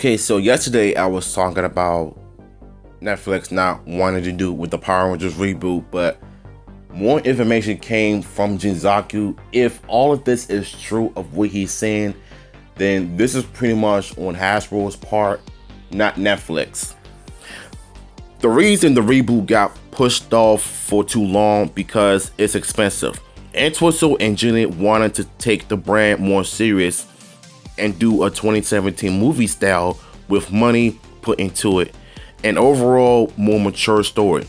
Okay, so yesterday I was talking about Netflix not wanting to do with the Power Rangers reboot, but more information came from Jinzaku. If all of this is true of what he's saying, then this is pretty much on Hasbro's part, not Netflix. The reason the reboot got pushed off for too long because it's expensive. Entwistle and Jenny wanted to take the brand more serious and do a 2017 movie style with money put into it. An overall more mature story.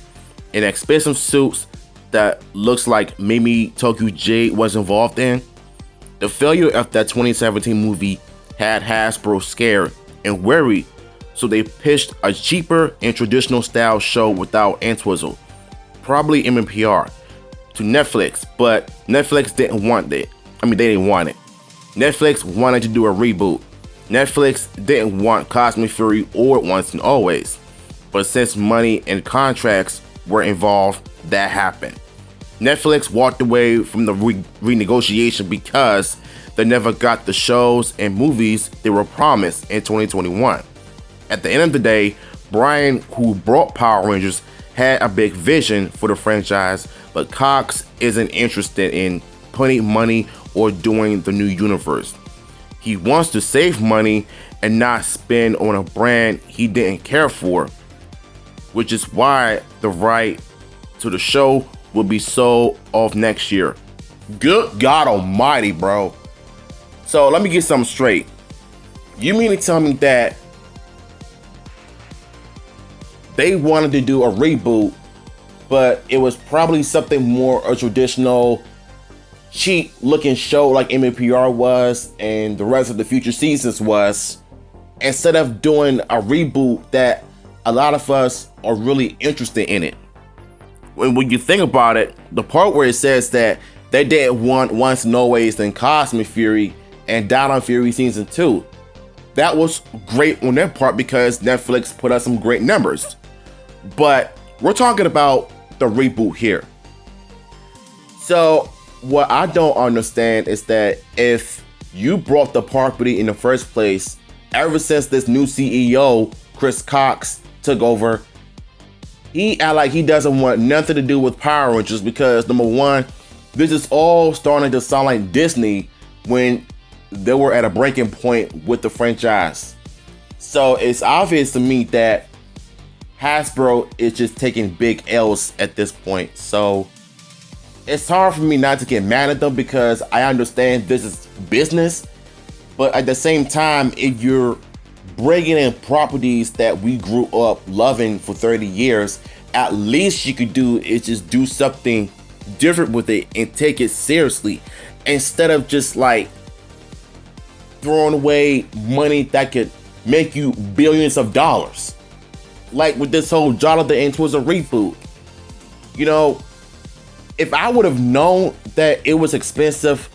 In expensive suits that looks like maybe Tokyo Jade was involved in. The failure of that 2017 movie had Hasbro scared and worried, so they pitched a cheaper and traditional style show without Entwistle, probably MMPR, to Netflix, but Netflix didn't want it. They didn't want it. Netflix wanted to do a reboot. Netflix didn't want Cosmic Fury or Once and Always, but since money and contracts were involved, that happened. Netflix walked away from the renegotiation because they never got the shows and movies they were promised in 2021. At the end of the day, Brian, who brought Power Rangers, had a big vision for the franchise, but Cox isn't interested in putting money or doing the new universe. He wants to save money and not spend on a brand he didn't care for, which is why the right to the show will be sold off next year. Good God almighty, bro. So let me get something straight. You mean to tell me that they wanted to do a reboot, but it was probably something more a traditional, cheap looking show like MMPR was and the rest of the future seasons was, instead of doing a reboot that a lot of us are really interested in it? When you think about it, the part where it says that they didn't want Once and Always and Cosmic Fury and Dino Fury Season 2, that was great on their part because Netflix put out some great numbers. But we're talking about the reboot here. So what I don't understand is that if you brought the property in the first place, ever since this new CEO, Chris Cox, took over, he act like he doesn't want nothing to do with Power Rangers because, number one, this is all starting to sound like Disney when they were at a breaking point with the franchise. So it's obvious to me that Hasbro is just taking big L's at this point. So it's hard for me not to get mad at them because I understand this is business. But at the same time, if you're bringing in properties that we grew up loving for 30 years, at least you could do is just do something different with it and take it seriously, instead of just like throwing away money that could make you billions of dollars. Like with this whole Jonathan Entwistle reboot. You know, if I would have known that it was expensive,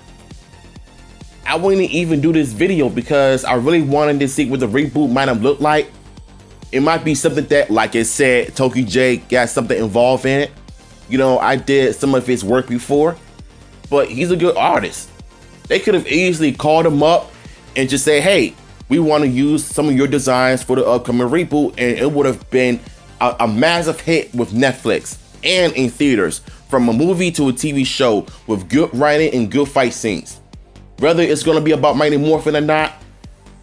I wouldn't even do this video because I really wanted to see what the reboot might have looked like. It might be something that, like it said, Tokyo Jade got something involved in it. You know, I did some of his work before, but he's a good artist. They could have easily called him up and just say, hey, we want to use some of your designs for the upcoming reboot, and it would have been a massive hit with Netflix and in theaters, from a movie to a TV show with good writing and good fight scenes. Whether it's going to be about Mighty Morphin or not,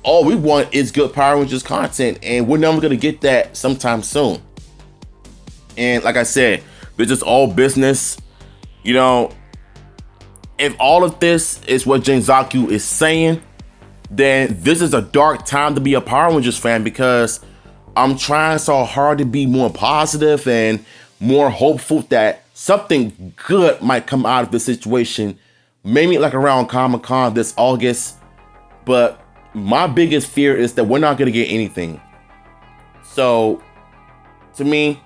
all we want is good Power Rangers content, and we're never going to get that sometime soon. And like I said, this is all business. You know, if all of this is what Jinzaku is saying, then this is a dark time to be a Power Rangers fan, because I'm trying so hard to be more positive and more hopeful that something good might come out of the situation, maybe like around Comic-Con this August. But my biggest fear is that we're not going to get anything. So to me,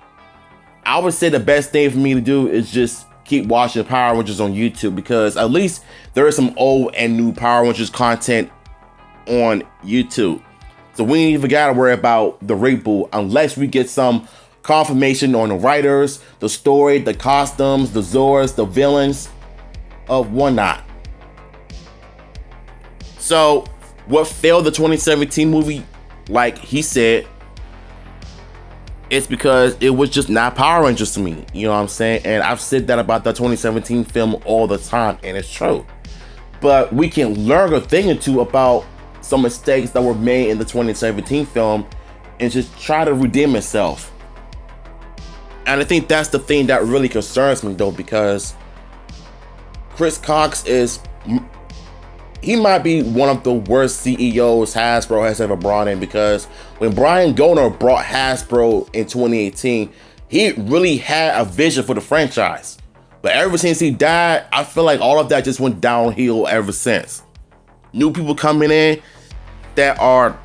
I would say the best thing for me to do is just keep watching Power Rangers on YouTube, because at least there is some old and new Power Rangers content on YouTube. So we ain't even gotta worry about the reboot unless we get some confirmation on the writers, the story, the costumes, the Zords, the villains, of whatnot. So what failed the 2017 movie like he said, it's because it was just not Power Rangers to me. You know what I'm saying? And I've said that about the 2017 film all the time, and it's true. But we can learn a thing or two about some mistakes that were made in the 2017 film and just try to redeem itself. And I think that's the thing that really concerns me, though, because Chris Cox he might be one of the worst CEOs Hasbro has ever brought in, because when Brian Goner brought Hasbro in 2018, he really had a vision for the franchise. But ever since he died, I feel like all of that just went downhill ever since. New people coming in that are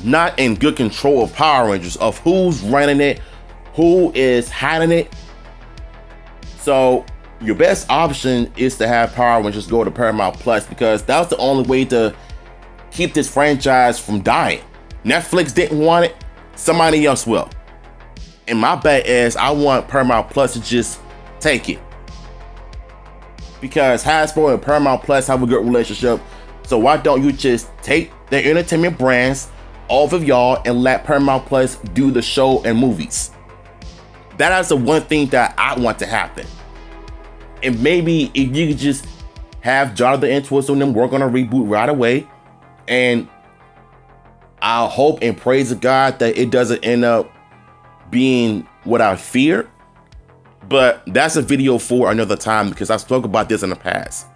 not in good control of Power Rangers, of who's running it, who is hiding it. So your best option is to have Power Rangers go to Paramount Plus, because that's the only way to keep this franchise from dying. Netflix didn't want it, somebody else will. And my bet is I want Paramount Plus to just take it, because Hasbro and Paramount Plus have a good relationship. So why don't you just take their entertainment brands off of y'all and let Paramount Plus do the show and movies? That is the one thing that I want to happen. And maybe if you could just have Jonathan Entwistle and them work on a reboot right away, and I hope and praise to God that it doesn't end up being what I fear. But that's a video for another time, because I spoke about this in the past.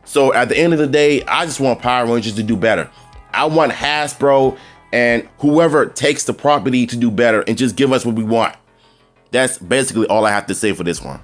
So at the end of the day, I just want Power Rangers to do better. I want Hasbro and whoever takes the property to do better and just give us what we want. That's basically all I have to say for this one.